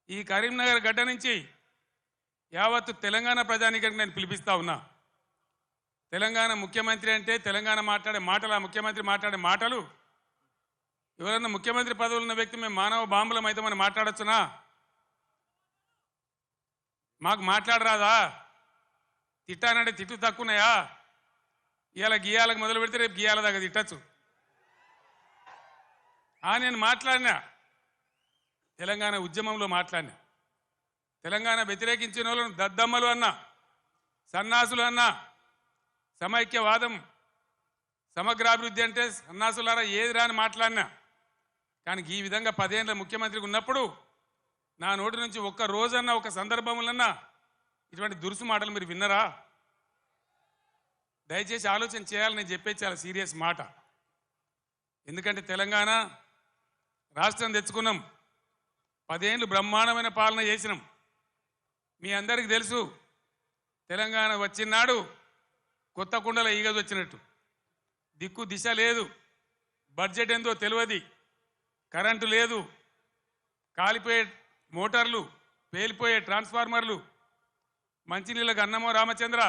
ఈ కరీంనగర్ గడ్డ నుంచి యావత్తు తెలంగాణ ప్రజానీకానికి నేను పిలిపిస్తా ఉన్నా. తెలంగాణ ముఖ్యమంత్రి అంటే తెలంగాణ మాట్లాడే మాటలు, ఆ ముఖ్యమంత్రి మాట్లాడే మాటలు, ఎవరన్నా ముఖ్యమంత్రి పదవులు ఉన్న వ్యక్తి మేము మానవ బాంబులం అయితే మనం మాట్లాడొచ్చునా? మాకు మాట్లాడరాదా? తిట్టానంటే తిట్టు తక్కువన్నాయా? ఇవాళ గీయాలకు మొదలు పెడితే రేపు గీయాల దాకా తిట్టచ్చు. నేను మాట్లాడినా, తెలంగాణ ఉద్యమంలో మాట్లాడినా, తెలంగాణ వ్యతిరేకించిన వాళ్ళను దద్దమ్మలు అన్నా, సన్నాసులు అన్నా, సమైక్యవాదం సమగ్రాభివృద్ధి అంటే సన్నాసులారా ఏది రాని మాట్లాడినా. కానీ ఈ విధంగా 10 ఏళ్ళ ముఖ్యమంత్రికి ఉన్నప్పుడు నా నోటి నుంచి ఒక్క రోజన్నా ఒక సందర్భంలోన్నా ఇటువంటి దురుసు మాటలు మీరు విన్నరా? దయచేసి ఆలోచన చేయాలని నేను చెప్పేది చాలా సీరియస్ మాట. ఎందుకంటే తెలంగాణ రాష్ట్రం తెచ్చుకున్నాం, 10 ఏళ్ళు బ్రహ్మాండమైన పాలన చేసినాం. మీ అందరికీ తెలుసు, తెలంగాణ వచ్చినాడు కొత్త కుండల ఈగదు వచ్చినట్టు, దిక్కు దిశ లేదు, బడ్జెట్ ఎంతో తెలియదు, కరెంటు లేదు, కాలిపోయే మోటార్లు, పేలిపోయే ట్రాన్స్ఫార్మర్లు, మంచినీళ్ళకు అన్నమో రామచంద్ర,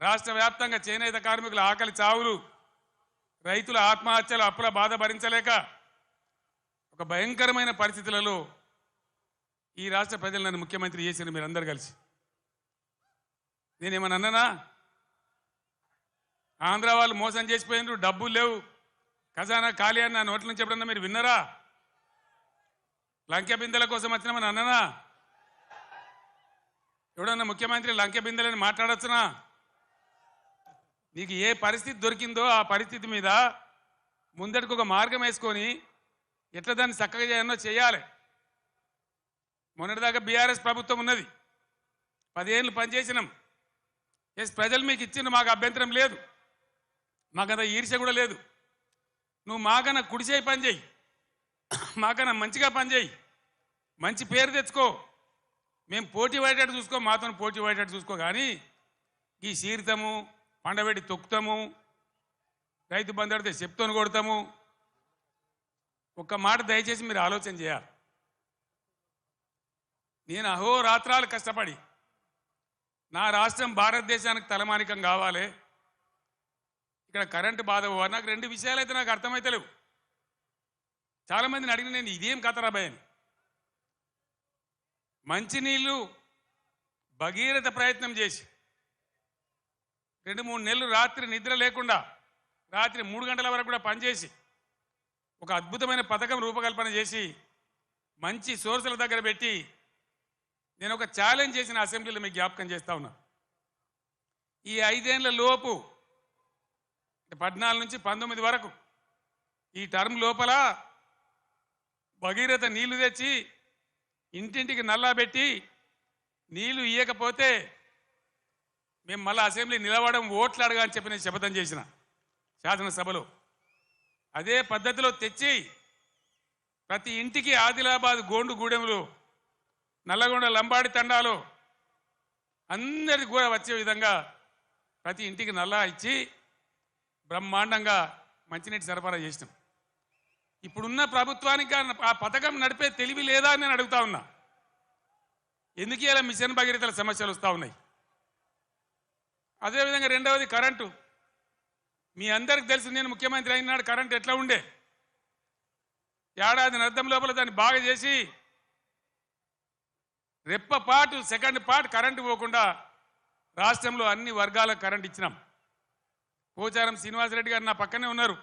రాష్ట్ర వ్యాప్తంగా చేనేత కార్మికుల ఆకలి చావులు, రైతుల ఆత్మహత్యలు, అప్పుల బాధ భరించలేక ఒక భయంకరమైన పరిస్థితులలో ఈ రాష్ట్ర ప్రజలు నన్ను ముఖ్యమంత్రి చేసిన మీరందరూ కలిసి. నేనేమన్నా అన్నానా? ఆంధ్ర వాళ్ళు మోసం చేసిపోయినారు, డబ్బులు లేవు, ఖజానా ఖాళీ అని నా నోట్ల నుంచి ఎప్పుడన్నా మీరు విన్నరా? లంకె బిందెల కోసం వచ్చినామని అన్నానా? ఎవడన్నా ముఖ్యమంత్రి లంకె బిందెలని మాట్లాడచ్చునా? నీకు ఏ పరిస్థితి దొరికిందో ఆ పరిస్థితి మీద ముందటికి ఒక మార్గం వేసుకొని ఎట్లా దాన్ని చక్కగా చేయాలో చేయాలి. మొన్నటిదాకా బీఆర్ఎస్ ప్రభుత్వం ఉన్నది, 10 ఏళ్ళు పనిచేసినాం. ఎస్, ప్రజలు మీకు ఇచ్చిండ్రు, మాకు అభ్యంతరం లేదు, మాకంత ఈర్ష్య కూడా లేదు. నువ్వు మాకన్నా కుడిచేయి పని చేయి, మాకన్నా మంచిగా పని చేయి, మంచి పేరు తెచ్చుకో, మేము పోటీ పడేటట్టు చూసుకో, మాతో పోటీ పడేటట్టు చూసుకో. కానీ ఈ సీరితము, పండబెట్టి తొక్కుతాము, రైతు బంధు అడితే చెప్తోని కొడతాము. ఒక్క మాట దయచేసి మీరు ఆలోచన చేయాలి. నేను అహోరాత్రాలు కష్టపడి నా రాష్ట్రం భారతదేశానికి తలమానికం కావాలి, ఇక్కడ కరెంటు బాధ పోవాలి. నాకు 2 విషయాలు అయితే నాకు అర్థమైతలేవు. చాలామందిని అడిగిన నేను ఇదేం కథరాబాయ్ అని. మంచినీళ్ళు భగీరథ ప్రయత్నం చేసి 2-3 నెలలు రాత్రి నిద్ర లేకుండా రాత్రి 3 గంటల వరకు కూడా పనిచేసి ఒక అద్భుతమైన పథకం రూపకల్పన చేసి మంచి సోర్సుల దగ్గర పెట్టి నేను ఒక ఛాలెంజ్ చేసిన అసెంబ్లీలో మీకు జ్ఞాపకం చేస్తా ఉన్నా. ఈ 5 ఏళ్ల లోపు 14 నుంచి 19 వరకు ఈ టర్మ్ లోపల భగీరథ నీళ్లు తెచ్చి ఇంటింటికి నల్లా పెట్టి నీళ్లు ఇయ్యకపోతే మేము మళ్ళీ అసెంబ్లీ నిలవడం, ఓట్లు అడగా అని చెప్పి నేను శపథం చేసిన శాసనసభలో. అదే పద్ధతిలో తెచ్చి ప్రతి ఇంటికి ఆదిలాబాద్ గోండుగూడెంలో, నల్లగొండ లంబాడి తండాలో అందరికి కూడా వచ్చే విధంగా ప్రతి ఇంటికి నల్లా ఇచ్చి బ్రహ్మాండంగా మంచినీటి సరఫరా చేసినాం. ఇప్పుడున్న ప్రభుత్వానికి ఆ పథకం నడిపే తెలివి లేదా అని నేను అడుగుతా ఉన్నా. ఎందుకు ఇలా మిషన్ భగీరథల సమస్యలు వస్తూ ఉన్నాయి? అదేవిధంగా రెండవది కరెంటు. మీ అందరికి తెలుసు, నేను ముఖ్యమంత్రి అయినాడు కరెంటు ఎట్లా ఉండే. ఏడాది అర్థం లోపల దాన్ని బాగా చేసి రెప్పపాటు సెకండ్ పాటు కరెంటు పోకుండా రాష్ట్రంలో అన్ని వర్గాలకు కరెంట్ ఇచ్చినాం. పోచారం శ్రీనివాసరెడ్డి గారు నా పక్కనే ఉన్నారు,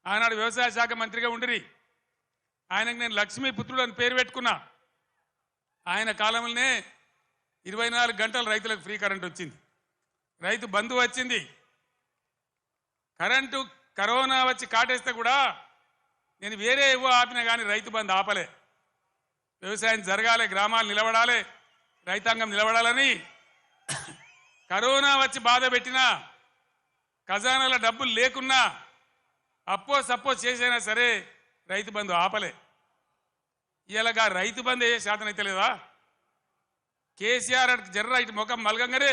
ఆనాడు వ్యవసాయ శాఖ మంత్రిగా ఉండిరి. ఆయనకు నేను లక్ష్మీపుత్రుడు అని పేరు పెట్టుకున్నా. ఆయన కాలంలోనే 24 గంటలు రైతులకు ఫ్రీ కరెంట్ వచ్చింది, రైతు బంధు వచ్చింది. కరెంటు కరోనా వచ్చి కాటేస్తే కూడా నేను వేరే ఏవో ఆపినా కానీ రైతు బంధు ఆపలే. వ్యవసాయం జరగాలి, గ్రామాలు నిలబడాలి, రైతాంగం నిలబడాలని కరోనా వచ్చి బాధ పెట్టినా, ఖజానాల డబ్బులు లేకున్నా, అప్పో సప్పో చేసైనా సరే రైతు బంధు ఆపలే. ఇలాగా రైతు బంధు ఏ శాతం అయితే లేదా? కేసీఆర్ జర్ర ఇటు ముఖం మలగంగానే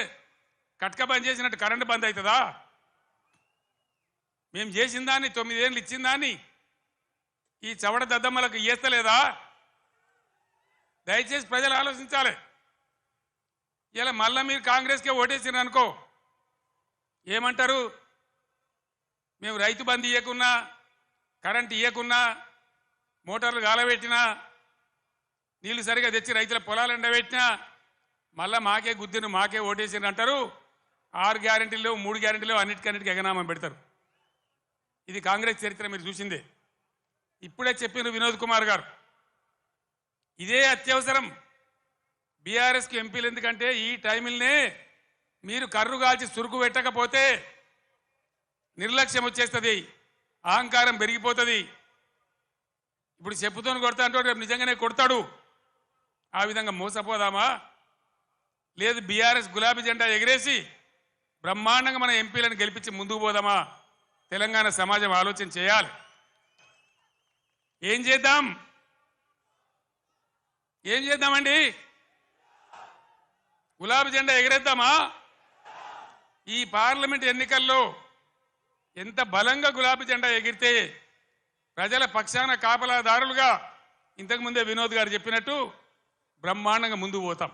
కట్క బంద్ చేసినట్టు కరెంటు బంద్ అవుతుందా? మేము చేసిన దాన్ని 9 ఏళ్ళు ఇచ్చిన దాన్ని ఈ చవడ దద్దమ్మలకు ఇయ్యస్తలేదా? దయచేసి ప్రజలు ఆలోచించాలి. ఇలా మళ్ళీ మీరు కాంగ్రెస్కే ఓటేసినారు అనుకో ఏమంటారు? మేము రైతు బంధు ఇవ్వకున్నా, కరెంట్ ఇవ్వకున్నా, మోటార్లు గాలబెట్టినా, నీళ్లు సరిగా తెచ్చి రైతుల పొలాలు ఎండబెట్టినా మళ్ళీ మాకే గుద్దిను, మాకే ఓటేసినారు అంటారు. 6 గ్యారెంటీలు 3 గ్యారెంటీలు అన్నిటికన్నిటికీ ఎగనామం పెడతారు. ఇది కాంగ్రెస్ చరిత్ర మీరు చూసిందే. ఇప్పుడే చెప్పిన వినోద్ కుమార్ గారు ఇదే అత్యవసరం బీఆర్ఎస్కి ఎంపీలు. ఎందుకంటే ఈ టైంలోనే మీరు కర్రు కాల్చి సురుకు పెట్టకపోతే నిర్లక్ష్యం వచ్చేస్తుంది, అహంకారం పెరిగిపోతుంది. ఇప్పుడు చెప్పుతోని కొడతా అంటే రేపు నిజంగానే కొడతాడు. ఆ విధంగా మోసపోదామా? లేదు బీఆర్ఎస్ గులాబీ జెండా ఎగిరేసి బ్రహ్మాండంగా మన ఎంపీలను గెలిపించి ముందుకు పోదామా? తెలంగాణ సమాజం ఆలోచన చేయాలి. ఏం చేద్దాం? ఏం చేద్దామండి? గులాబీ జెండా ఎగిరేద్దామా? ఈ పార్లమెంట్ ఎన్నికల్లో ఎంత బలంగా గులాబీ జెండా ఎగిరితే ప్రజల పక్షాన కాపలాదారులుగా ఇంతకుముందే వినోద్ గారు చెప్పినట్టు బ్రహ్మాండంగా ముందుకు పోతాం.